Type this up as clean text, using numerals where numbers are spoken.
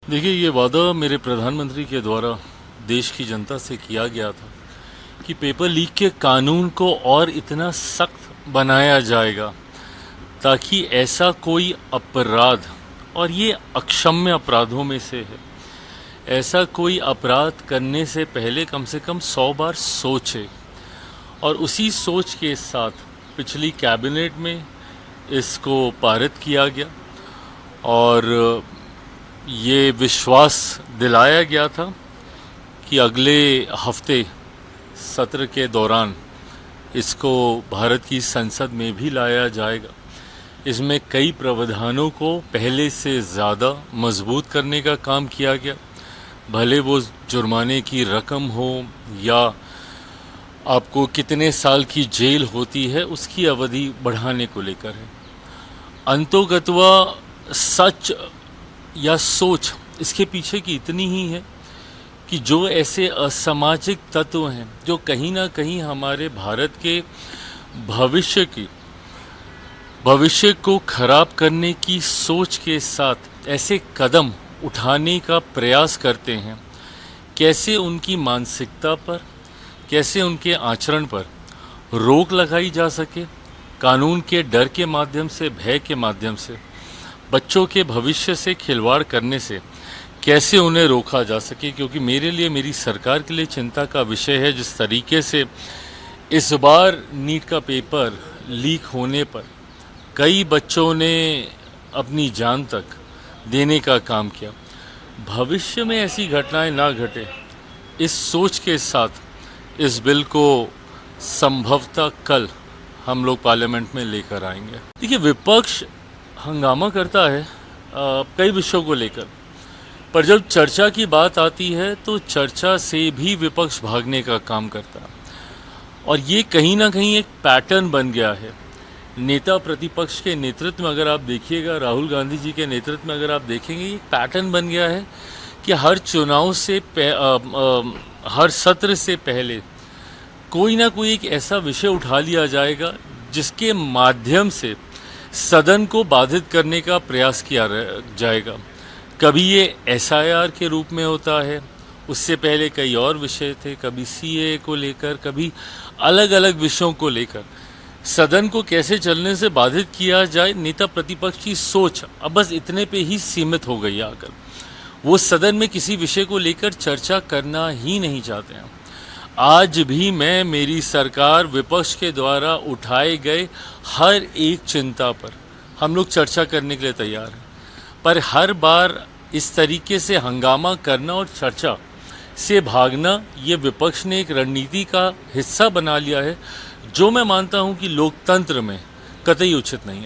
देखिए, ये वादा मेरे प्रधानमंत्री के द्वारा देश की जनता से किया गया था कि पेपर लीक के कानून को और इतना सख्त बनाया जाएगा ताकि ऐसा कोई अपराध, और ये अक्षम्य अपराधों में से है, ऐसा कोई अपराध करने से पहले कम से कम 100 बार सोचे। और उसी सोच के साथ पिछली कैबिनेट में इसको पारित किया गया और ये विश्वास दिलाया गया था कि अगले हफ्ते सत्र के दौरान इसको भारत की संसद में भी लाया जाएगा। इसमें कई प्रावधानों को पहले से ज़्यादा मजबूत करने का काम किया गया, भले वो जुर्माने की रकम हो या आपको कितने साल की जेल होती है उसकी अवधि बढ़ाने को लेकर है। अंतोगत्वा सच या सोच इसके पीछे की इतनी ही है कि जो ऐसे असामाजिक तत्व हैं जो कहीं ना कहीं हमारे भारत के भविष्य को खराब करने की सोच के साथ ऐसे कदम उठाने का प्रयास करते हैं, कैसे उनकी मानसिकता पर, कैसे उनके आचरण पर रोक लगाई जा सके, कानून के डर के माध्यम से, भय के माध्यम से, बच्चों के भविष्य से खिलवाड़ करने से कैसे उन्हें रोका जा सके। क्योंकि मेरे लिए, मेरी सरकार के लिए चिंता का विषय है जिस तरीके से इस बार नीट का पेपर लीक होने पर कई बच्चों ने अपनी जान तक देने का काम किया। भविष्य में ऐसी घटनाएं ना घटे, इस सोच के साथ इस बिल को संभवतः कल हम लोग पार्लियामेंट में लेकर आएंगे। देखिए, विपक्ष हंगामा करता है कई विषयों को लेकर, पर जब चर्चा की बात आती है तो चर्चा से भी विपक्ष भागने का काम करता है। और ये कहीं ना कहीं एक पैटर्न बन गया है। नेता प्रतिपक्ष के नेतृत्व में अगर आप देखिएगा, राहुल गांधी जी के नेतृत्व में अगर आप देखेंगे, एक पैटर्न बन गया है कि हर चुनाव से हर सत्र से पहले कोई ना कोई एक ऐसा विषय उठा लिया जाएगा जिसके माध्यम से सदन को बाधित करने का प्रयास किया जाएगा। कभी ये एसआईआर के रूप में होता है, उससे पहले कई और विषय थे, कभी सीए को लेकर, कभी अलग अलग विषयों को लेकर सदन को कैसे चलने से बाधित किया जाए। नेता प्रतिपक्ष की सोच अब बस इतने पे ही सीमित हो गई है। आकर वो सदन में किसी विषय को लेकर चर्चा करना ही नहीं चाहते हैं। आज भी मैं, मेरी सरकार विपक्ष के द्वारा उठाए गए हर एक चिंता पर हम लोग चर्चा करने के लिए तैयार हैं, पर हर बार इस तरीके से हंगामा करना और चर्चा से भागना, ये विपक्ष ने एक रणनीति का हिस्सा बना लिया है, जो मैं मानता हूं कि लोकतंत्र में कतई उचित नहीं है।